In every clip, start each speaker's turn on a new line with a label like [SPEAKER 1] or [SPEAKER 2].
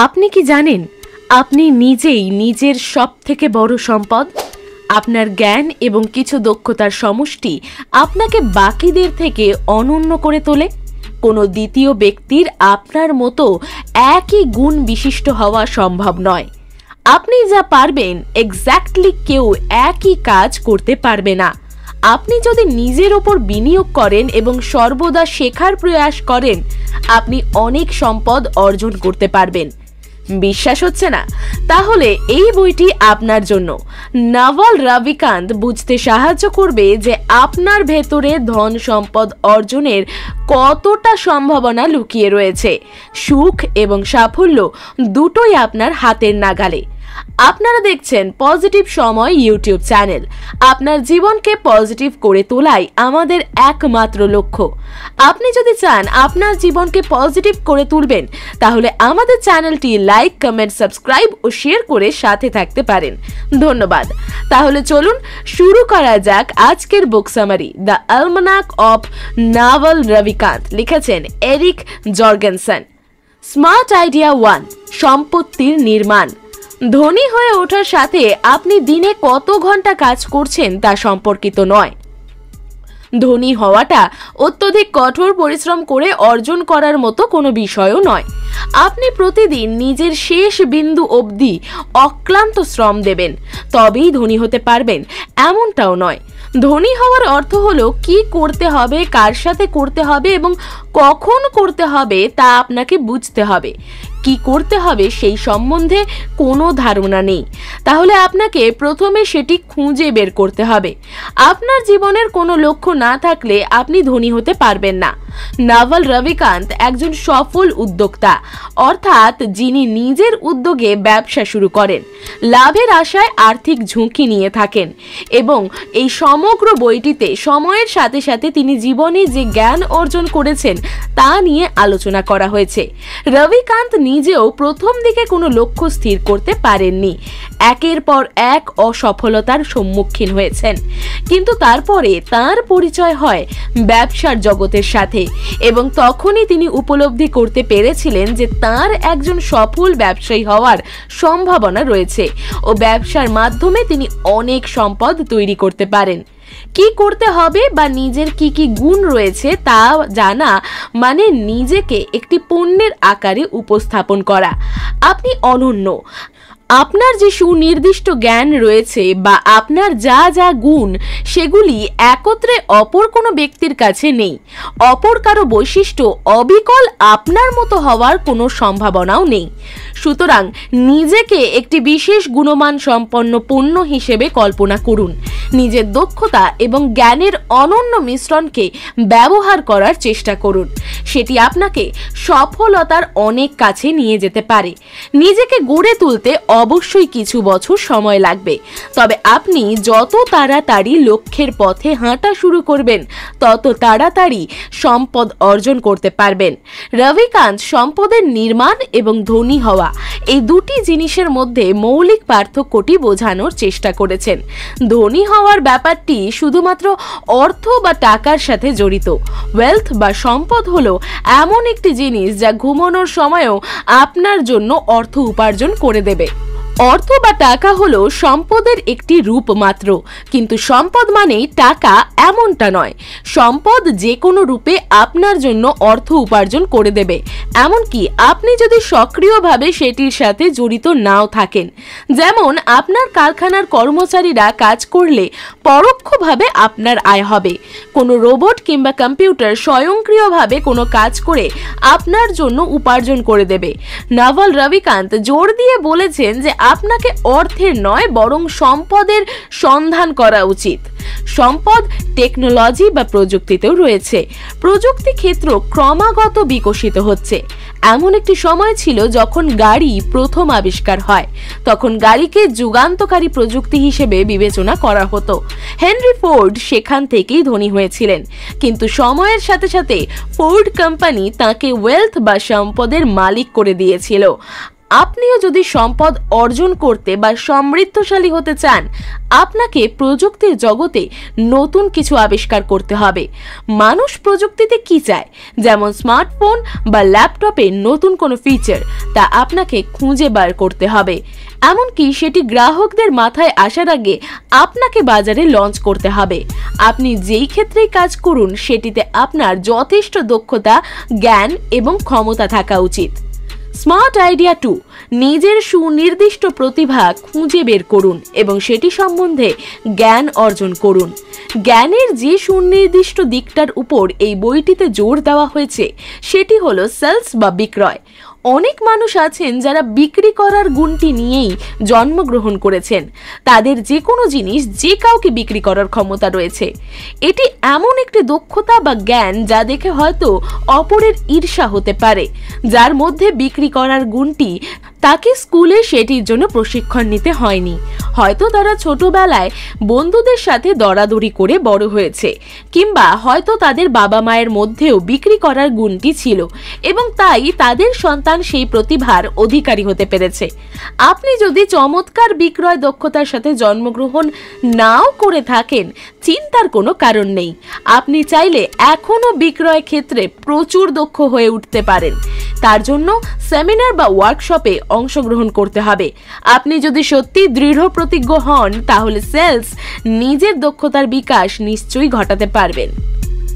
[SPEAKER 1] আপনি কি জানেন আপনি নিজেই নিজের সবথেকে বড় সম্পদ? আপনার জ্ঞান এবং কিছু দক্ষতার সমষ্টি আপনাকে বাকিদের থেকে অনন্য করে তোলে। কোনো দ্বিতীয় ব্যক্তির আপনার মতো একই গুণ বিশিষ্ট হওয়া সম্ভব নয়। আপনি যা পারবেন এক্স্যাক্টলি কেউ একই কাজ করতে পারবে না। আপনি যদি নিজের ওপর বিনিয়োগ করেন এবং সর্বদা শেখার প্রয়াস করেন, আপনি অনেক সম্পদ অর্জন করতে পারবেন। বিশ্বাস হচ্ছে না? তাহলে এই বইটি আপনার জন্য। নাভাল রাভিকান্ত বুঝতে সাহায্য করবে যে আপনার ভেতরে ধন সম্পদ অর্জনের কতটা সম্ভাবনা লুকিয়ে রয়েছে। সুখ এবং সাফল্য দুটোই আপনার হাতের নাগালে। আপনারা দেখছেন পজিটিভ সময় ইউটিউব চ্যানেল। আপনার জীবনকে পজিটিভ করে তোলাই আমাদের একমাত্র লক্ষ্য। আপনি যদি চান আপনার জীবনকে পজিটিভ করে তুলবেন, তাহলে আমাদের চ্যানেলটি লাইক, কমেন্ট, সাবস্ক্রাইব ও শেয়ার করে সাথে থাকতে পারেন। ধন্যবাদ। তাহলে চলুন শুরু করা যাক আজকের book summary, the Almanack of Naval Ravikant, লিখেছেন এরিক জর্গেনসন। স্মার্ট আইডিয়া 1, সম্পত্তির নির্মাণ। ধনী হয়ে ওঠার সাথে আপনি দিনে কত ঘন্টা কাজ করছেন তা সম্পর্কিত নয়। ধনী হওয়াটা অত্যধিক কঠোর পরিশ্রম করে অর্জন করার মতো কোনো বিষয়ও নয়। আপনি প্রতিদিন নিজের শেষ বিন্দু অবধি অক্লান্ত শ্রম দেবেন, তবেই ধনী হতে পারবেন এমনটাও নয়। ধনী হওয়ার অর্থ হলো কি করতে হবে, কার সাথে করতে হবে এবং কখন করতে হবে তা আপনাকে বুঝতে হবে। কি করতে হবে সেই সম্বন্ধে কোনো ধারণা নেই, তাহলে আপনাকে প্রথমে সেটি খুঁজে বের করতে হবে। আপনার জীবনের কোনো লক্ষ্য না থাকলে আপনি ধনী হতে পারবেন না। নাভাল রাভিকান্ত একজন সফল উদ্যোক্তা, অর্থাৎ যিনি নিজের উদ্যোগে ব্যবসা শুরু করেন, লাভের আশায় আর্থিক ঝুঁকি নিয়ে থাকেন এবং এই সমগ্র বইটিতে সময়ের সাথে সাথে তিনি জীবনে যে জ্ঞান অর্জন করেছেন তা নিয়ে আলোচনা করা হয়েছে। রাভিকান্ত নিজেও প্রথম দিকে কোনো লক্ষ্য স্থির করতে পারেননি। একের পর এক অসফলতার সম্মুখীন হয়েছেন, কিন্তু তারপরে তার পরিচয় হয় ব্যবসার জগতের সাথে এবং তখনই তিনি উপলব্ধি করতে পেরেছিলেন যে তার একজন সফল ব্যবসায়ী হওয়ার সম্ভাবনা রয়েছে ও ব্যবসার মাধ্যমে তিনি অনেক সম্পদ তৈরি করতে পারেন। কি করতে হবে বা নিজের কি কি গুণ রয়েছে তা জানা মানে নিজেকে একটি পণ্যের আকারে উপস্থাপন করা। আপনি অনন্য। আপনার যে সুনির্দিষ্ট জ্ঞান রয়েছে বা আপনার যা যা গুণ, সেগুলি একত্রে অপর কোনো ব্যক্তির কাছে নেই। অপর কারো বৈশিষ্ট্য অবিকল আপনার মতো হওয়ার কোনো সম্ভাবনাও নেই। সুতরাং নিজেকে একটি বিশেষ গুণমান সম্পন্ন পণ্য হিসেবে কল্পনা করুন। নিজের দক্ষতা এবং জ্ঞানের অনন্য মিশ্রণকে ব্যবহার করার চেষ্টা করুন। সেটি আপনাকে সফলতার অনেক কাছে নিয়ে যেতে পারে। নিজেকে গড়ে তুলতে অবশ্যই কিছু বছর সময় লাগবে, তবে আপনি যত তাড়াতাড়ি লক্ষ্যের পথে হাঁটা শুরু করবেন তত তাড়াতাড়ি সম্পদ অর্জন করতে পারবেন। রাভিকান্ত সম্পদের নির্মাণ এবং ধনী হওয়া এই দুটি জিনিসের মধ্যে মৌলিক পার্থক্যটি বোঝানোর চেষ্টা করেছেন। ধনী হওয়ার ব্যাপারটি শুধুমাত্র অর্থ বা টাকার সাথে জড়িত। ওয়েলথ বা সম্পদ হলো এমন একটি জিনিস যা ঘুমানোর সময়ও আপনার জন্য অর্থ উপার্জন করে দেবে। অর্থ বা টাকা হলো সম্পদের একটি রূপ মাত্র, কিন্তু সম্পদ মানেই টাকা এমনটা নয়। সম্পদ যে কোনো রূপে আপনার জন্য অর্থ উপার্জন করে দেবে, এমনকি আপনি যদি সক্রিয়ভাবে সেটির সাথে জড়িত নাও থাকেন। যেমন আপনার কারখানার কর্মচারীরা কাজ করলে পরোক্ষভাবে আপনার আয় হবে। কোনো রোবট কিংবা কম্পিউটার স্বয়ংক্রিয়ভাবে কোনো কাজ করে আপনার জন্য উপার্জন করে দেবে। নাভাল রাভিকান্ত জোর দিয়ে বলেছেন যে আপনাকে অর্থের নয় বরং সম্পদের সন্ধান করা উচিত। সম্পদ টেকনোলজি বা প্রযুক্তিতেও রয়েছে। প্রযুক্তি ক্ষেত্র ক্রমাগত বিকশিত হচ্ছে। এমন একটি সময় ছিল যখন গাড়ি প্রথম আবিষ্কার হয়, তখন গাড়িকে যুগান্তকারী প্রযুক্তি হিসেবে বিবেচনা করা হতো। হেনরি ফোর্ড সেখান থেকেই ধনী হয়েছিলেন, কিন্তু সময়ের সাথে সাথে ফোর্ড কোম্পানি তাকে ওয়েলথ বা সম্পদের মালিক করে দিয়েছিল। আপনিও যদি সম্পদ অর্জন করতে বা সমৃদ্ধশালী হতে চান, আপনাকে প্রযুক্তির জগতে নতুন কিছু আবিষ্কার করতে হবে। মানুষ প্রযুক্তিতে কি চায়, যেমন স্মার্টফোন বা ল্যাপটপে নতুন কোনো ফিচার, তা আপনাকে খুঁজে বার করতে হবে। এমনকি সেটি গ্রাহকদের মাথায় আসার আগে আপনাকে বাজারে লঞ্চ করতে হবে। আপনি যেই ক্ষেত্রেই কাজ করুন, সেটিতে আপনার যথেষ্ট দক্ষতা, জ্ঞান এবং ক্ষমতা থাকা উচিত। স্মার্ট আইডিয়া 2, নিজের সুনির্দিষ্ট প্রতিভা খুঁজে বের করুন এবং সেটি সম্বন্ধে জ্ঞান অর্জন করুন। জ্ঞানের যে সুনির্দিষ্ট দিকটার উপর এই বইটিতে জোর দেওয়া হয়েছে, সেটি হলো সেলস বা বিক্রয়। অনেক মানুষ আছেন যারা বিক্রি করার গুণটি নিয়েই জন্মগ্রহণ করেছেন। তাদের যে কোনো জিনিস যে কাউকে বিক্রি করার ক্ষমতা রয়েছে। এটি এমন একটি দক্ষতা বা জ্ঞান যা দেখে হয়তো অপরের ঈর্ষা হতে পারে। যার মধ্যে বিক্রি করার গুণটি, তাকে স্কুলে সেটির জন্য প্রশিক্ষণ নিতে হয়নি। হয়তো তারা ছোটবেলায় বন্ধুদের সাথে দরাদরি করে বড় হয়েছে, কিংবা হয়তো তাদের বাবা মায়ের মধ্যেও বিক্রি করার গুণটি ছিল এবং তাই তাদের সন্তান সেই প্রতিভার অধিকারী হতে পেরেছে। আপনি যদি চমৎকার বিক্রয় দক্ষতার সাথে জন্মগ্রহণ নাও করে থাকেন, চিন্তার কোনো কারণ নেই। আপনি চাইলে এখনো বিক্রয় ক্ষেত্রে প্রচুর দক্ষ হয়ে উঠতে পারেন। তার জন্য সেমিনার বা ওয়ার্কশপে অংশগ্রহণ করতে হবে। আপনি যদি সত্যি দৃঢ় প্রতিজ্ঞ হন, তাহলে সেলস নিজের দক্ষতার বিকাশ নিশ্চয়ই ঘটাতে পারবেন।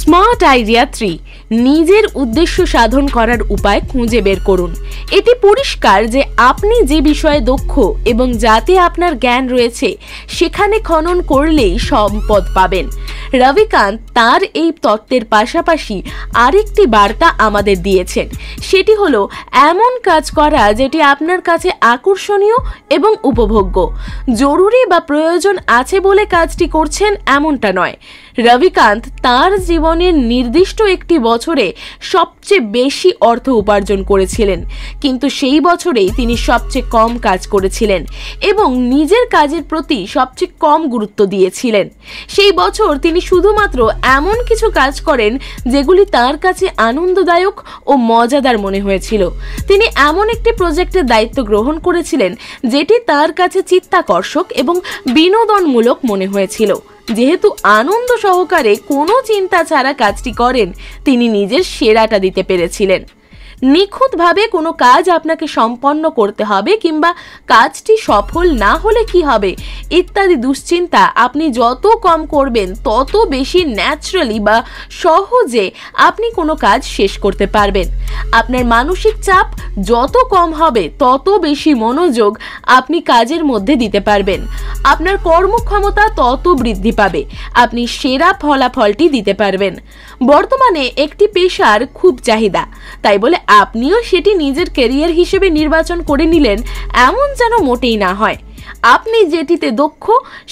[SPEAKER 1] স্মার্ট আইডিয়া 3, নিজের উদ্দেশ্য সাধন করার উপায় খুঁজে বের করুন। এটি পরিষ্কার যে আপনি যে বিষয়ে দক্ষ এবং যাতে আপনার জ্ঞান রয়েছে, সেখানে খনন করলেই সম্পদ পাবেন। রবিকান্ত তার এই তত্ত্বের পাশাপাশি আরেকটি বার্তা আমাদের দিয়েছেন। সেটি হলো এমন কাজ করা যেটি আপনার কাছে আকর্ষণীয় এবং উপভোগ্য। জরুরি বা প্রয়োজন আছে বলে কাজটি করছেন এমনটা নয়। রবিকান্ত তার জীবনের নির্দিষ্ট একটি বছরে সবচেয়ে বেশি অর্থ উপার্জন করেছিলেন, কিন্তু সেই বছরেই তিনি সবচেয়ে কম কাজ করেছিলেন এবং নিজের কাজের প্রতি সবচেয়ে কম গুরুত্ব দিয়েছিলেন। সেই বছর তিনি শুধুমাত্র এমন কিছু কাজ করেন যেগুলি তার কাছে আনন্দদায়ক ও মজাদার মনে হয়েছিল। তিনি এমন একটি প্রজেক্টের দায়িত্ব গ্রহণ করেছিলেন যেটি তার কাছে চিত্তাকর্ষক এবং বিনোদনমূলক মনে হয়েছিল। যেহেতু আনন্দ সহকারে কোনো চিন্তা ছাড়া কাজটি করেন, তিনি নিজের সেরাটা দিতে পেরেছিলেন। নিখুঁতভাবে কোনো কাজ আপনাকে সম্পন্ন করতে হবে কিংবা কাজটি সফল না হলে কি হবে ইত্যাদি দুশ্চিন্তা আপনি যত কম করবেন, তত বেশি ন্যাচারালি বা সহজে আপনি কোনো কাজ শেষ করতে পারবেন। আপনার মানসিক চাপ যত কম হবে, তত বেশি মনোযোগ আপনি কাজের মধ্যে দিতে পারবেন। আপনার কর্মক্ষমতা তত বৃদ্ধি পাবে, আপনি সেরা ফলাফলটি দিতে পারবেন। বর্তমানে একটি পেশার খুব চাহিদা, তাই বলে আপনিও সেটি নিজের ক্যারিয়ার হিসেবে নির্বাচন করে নিলেন এমন যেন মোটেই না হয়। আপনি যেটিতে দক্ষ,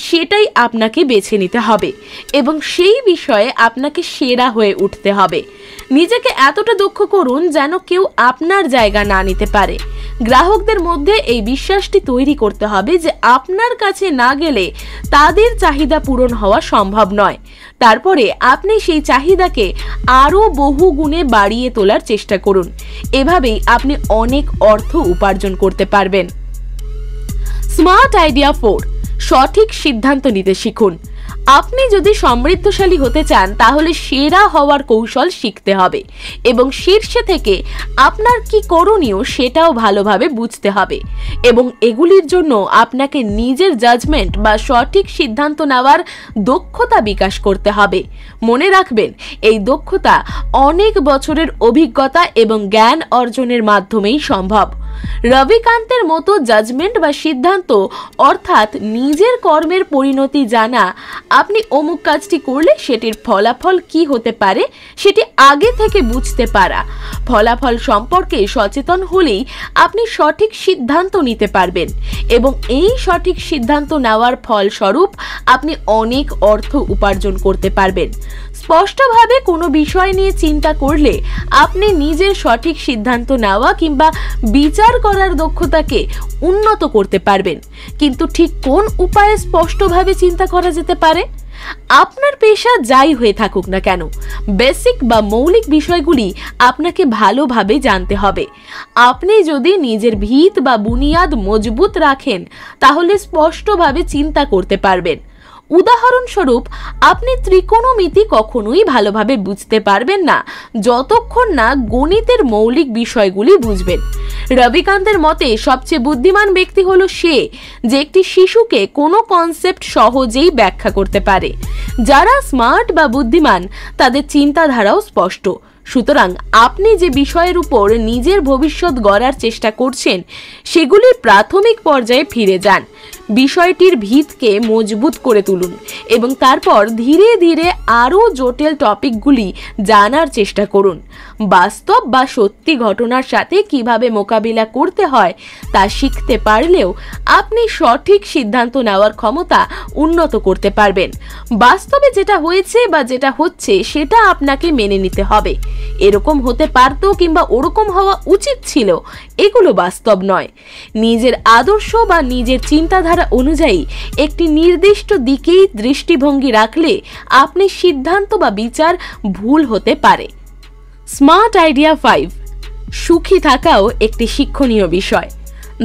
[SPEAKER 1] সেটাই আপনাকে বেছে নিতে হবে এবং সেই বিষয়ে আপনাকে সেরা হয়ে উঠতে হবে। নিজেকে এতটা দক্ষ করুন যেন কেউ আপনার জায়গা না নিতে পারে। গ্রাহকদের মধ্যে এই বিশ্বাসটি তৈরি করতে হবে যে আপনার কাছে না গেলে তাদের চাহিদা পূরণ হওয়া সম্ভব নয়। তারপরে আপনি সেই চাহিদাকে আরও বহু গুণে বাড়িয়ে তোলার চেষ্টা করুন। এভাবেই আপনি অনেক অর্থ উপার্জন করতে পারবেন। স্মার্ট আইডিয়া 4, সঠিক সিদ্ধান্ত নিতে শিখুন। আপনি যদি সমৃদ্ধশালী হতে চান, তাহলে সেরা হওয়ার কৌশল শিখতে হবে এবং শীর্ষে থেকে আপনার কি করণীয় সেটাও ভালোভাবে বুঝতে হবে এবং এগুলির জন্য আপনাকে নিজের জাজমেন্ট বা সঠিক সিদ্ধান্ত নেওয়ার দক্ষতা বিকাশ করতে হবে। মনে রাখবেন, এই দক্ষতা অনেক বছরের অভিজ্ঞতা এবং জ্ঞান অর্জনের মাধ্যমেই সম্ভব। রবিকান্তের মতো জাজমেন্ট বা সিদ্ধান্ত, অর্থাৎ নিজের কর্মের পরিণতি জানা, আপনি অমুক কাজটি করলে সেটির ফলাফল কি হতে পারে সেটি আগে থেকে বুঝতে পারা। ফলাফল সম্পর্কে সচেতন হলেই আপনি সঠিক সিদ্ধান্ত নিতে পারবেন এবং এই সঠিক সিদ্ধান্ত নেওয়ার ফলস্বরূপ আপনি অনেক অর্থ উপার্জন করতে পারবেন। স্পষ্টভাবে কোনো বিষয় নিয়ে চিন্তা করলে আপনি নিজের সঠিক সিদ্ধান্ত নেওয়া কিংবা বিচার করার দক্ষতাকে উন্নত করতে পারবেন। কিন্তু ঠিক কোন উপায়ে স্পষ্টভাবে চিন্তা করা যেতে পারে? আপনার পেশা যাই হয়ে থাকুক না কেন, বেসিক বা মৌলিক বিষয়গুলি আপনাকে ভালোভাবে জানতে হবে। আপনি যদি নিজের ভিত বা বুনিয়াদ মজবুত রাখেন তাহলে স্পষ্টভাবে চিন্তা করতে পারবেন। উদাহরণস্বরূপ, আপনি ত্রিকোণমিতি কখনোই ভালোভাবে বুঝতে পারবেন না যতক্ষণ না গণিতের মৌলিক বিষয়গুলি বুঝবেন। রবিকান্তের মতে সবচেয়ে বুদ্ধিমান ব্যক্তি হলো সে যে একটি শিশুকে কোনো কনসেপ্ট সহজেই ব্যাখ্যা করতে পারে। যারা স্মার্ট বা বুদ্ধিমান তাদের চিন্তাধারাও স্পষ্ট। সুতরাং আপনি যে বিষয়ের উপর নিজের ভবিষ্যৎ গড়ার চেষ্টা করছেন সেগুলির প্রাথমিক পর্যায়ে ফিরে যান, বিষয়টির ভিতকে মজবুত করে তুলুন এবং তারপর ধীরে ধীরে আরও জটিল টপিকগুলি জানার চেষ্টা করুন। বাস্তব বা সত্যি ঘটনার সাথে কিভাবে মোকাবিলা করতে হয় তা শিখতে পারলেও আপনি সঠিক সিদ্ধান্ত নেওয়ার ক্ষমতা উন্নত করতে পারবেন। বাস্তবে যেটা হয়েছে বা যেটা হচ্ছে সেটা আপনাকে মেনে নিতে হবে। এরকম হতে পারতো কিংবা ওরকম হওয়া উচিত ছিল, এগুলো বাস্তব নয়। নিজের আদর্শ বা নিজের চিন্তাধারা অনুযায়ী একটি নির্দিষ্ট দিকেই দৃষ্টিভঙ্গি রাখলে আপনি সিদ্ধান্ত বা বিচার ভুল হতে পারে। স্মার্ট আইডিয়া 5, সুখী থাকাও একটি শিক্ষণীয় বিষয়।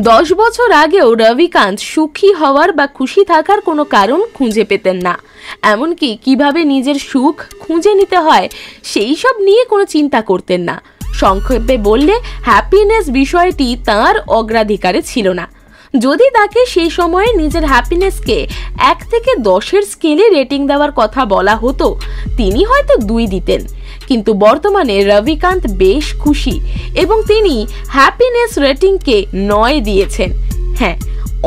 [SPEAKER 1] 10 বছর আগেও রবিকান্ত সুখী হওয়ার বা খুশি থাকার কোনো কারণ খুঁজে পেতেন না। এমনকি কিভাবে নিজের সুখ খুঁজে নিতে হয় সেই সব নিয়ে কোনো চিন্তা করতেন না। সংক্ষেপে বললে হ্যাপিনেস বিষয়টি তাঁর অগ্রাধিকারে ছিল না। যদি তাকে সেই সময়ে নিজের হ্যাপিনেসকে 1 থেকে 10-এর স্কেলে রেটিং দেওয়ার কথা বলা হতো তিনি হয়তো 2 দিতেন। কিন্তু বর্তমানে রবিকান্ত বেশ খুশি এবং তিনি হ্যাপিনেস রেটিংকে 9 দিয়েছেন। হ্যাঁ,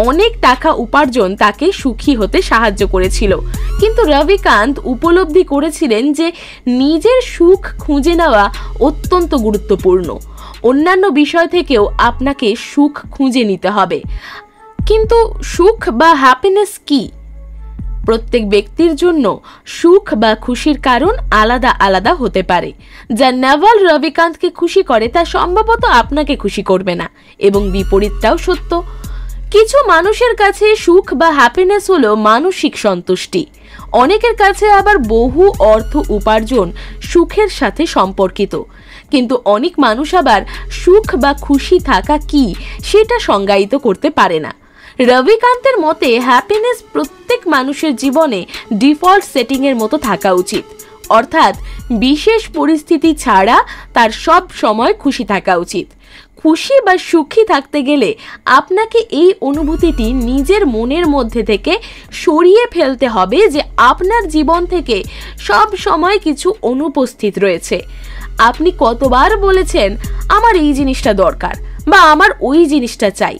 [SPEAKER 1] অনেক টাকা উপার্জন তাকে সুখী হতে সাহায্য করেছিল, কিন্তু রবিকান্ত উপলব্ধি করেছিলেন যে নিজের সুখ খুঁজে নেওয়া অত্যন্ত গুরুত্বপূর্ণ। অন্যান্য বিষয় থেকেও আপনাকে সুখ খুঁজে নিতে হবে। কিন্তু সুখ বা হ্যাপিনেস কি? প্রত্যেক ব্যক্তির জন্য সুখ বা খুশির কারণ আলাদা আলাদা হতে পারে। যা নেভাল রবিকান্তকে খুশি করে তা সম্ভবত আপনাকে খুশি করবে না, এবং বিপরীতটাও সত্য। কিছু মানুষের কাছে সুখ বা হ্যাপিনেস হলো মানসিক সন্তুষ্টি, অনেকের কাছে আবার বহু অর্থ উপার্জন সুখের সাথে সম্পর্কিত। কিন্তু অনেক মানুষ আবার সুখ বা খুশি থাকা কি সেটা সংজ্ঞায়িত করতে পারে না। রবিকান্তের মতে হ্যাপিনেস প্রত্যেক মানুষের জীবনে ডিফল্ট সেটিংয়ের মতো থাকা উচিত, অর্থাৎ বিশেষ পরিস্থিতি ছাড়া তার সব সময় খুশি থাকা উচিত। খুশি বা সুখী থাকতে গেলে আপনাকে এই অনুভূতিটি নিজের মনের মধ্যে থেকে সরিয়ে ফেলতে হবে যে আপনার জীবন থেকে সব সময় কিছু অনুপস্থিত রয়েছে। আপনি কতবার বলেছেন আমার এই জিনিসটা দরকার বা আমার ওই জিনিসটা চাই?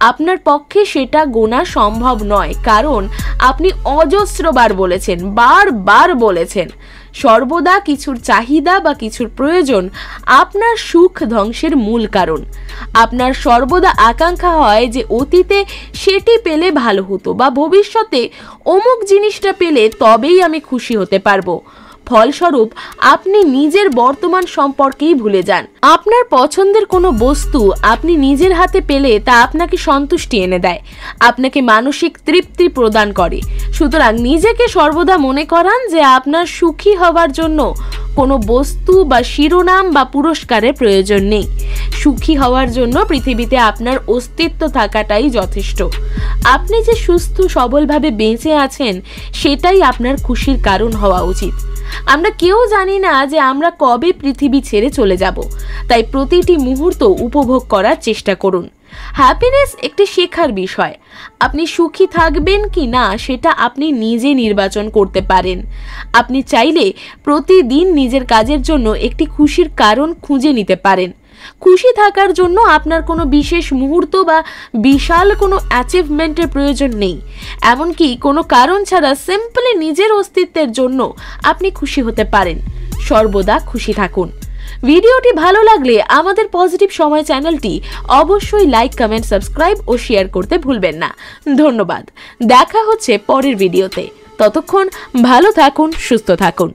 [SPEAKER 1] আপনার পক্ষে সেটা গোনা সম্ভব নয়, কারণ আপনি অজস্রবার বলেছেন, বারবার বলেছেন। সর্বদা কিছুর চাহিদা বা কিছুর প্রয়োজন আপনার সুখ ধ্বংসের মূল কারণ। আপনার সর্বদা আকাঙ্ক্ষা হয় যে অতীতে সেটি পেলে ভালো হতো বা ভবিষ্যতে অমুক জিনিসটা পেলে তবেই আমি খুশি হতে পারবো। ফলস্বরূপ আপনি নিজের বর্তমান সম্পর্কেই ভুলে যান। আপনার পছন্দের কোনো বস্তু আপনি নিজের হাতে পেলে তা আপনাকে সন্তুষ্টি এনে দেয়, আপনাকে মানসিক তৃপ্তি প্রদান করে। সুতরাং নিজেকে সর্বদা মনে করান যে আপনার সুখী হওয়ার জন্য কোনো বস্তু বা শিরোনাম বা পুরস্কারের প্রয়োজন নেই। সুখী হওয়ার জন্য পৃথিবীতে আপনার অস্তিত্ব থাকাটাই যথেষ্ট। আপনি যে সুস্থ সবলভাবে বেঁচে আছেন সেটাই আপনার খুশির কারণ হওয়া উচিত। আমরা কেউ জানি না যে আমরা কবে পৃথিবী ছেড়ে চলে যাব, তাই প্রতিটি মুহূর্ত উপভোগ করার চেষ্টা করুন। হ্যাপিনেস একটি শেখার বিষয়। আপনি সুখী থাকবেন কি না সেটা আপনি নিজে নির্বাচন করতে পারেন। আপনি চাইলে প্রতিদিন নিজের কাজের জন্য একটি খুশির কারণ খুঁজে নিতে পারেন। খুশি থাকার জন্য আপনার কোনো বিশেষ মুহূর্ত বা বিশাল কোনো অ্যাচিভমেন্টের প্রয়োজন নেই। এমনকি কোনো কারণ ছাড়া সিম্পলি নিজের অস্তিত্বের জন্য আপনি খুশি হতে পারেন। সর্বদা খুশি থাকুন। ভিডিওটি ভালো লাগলে আমাদের পজিটিভ সময় চ্যানেলটি অবশ্যই লাইক, কমেন্ট, সাবস্ক্রাইব ও শেয়ার করতে ভুলবেন না। ধন্যবাদ। দেখা হচ্ছে পরের ভিডিওতে। ততক্ষণ ভালো থাকুন, সুস্থ থাকুন।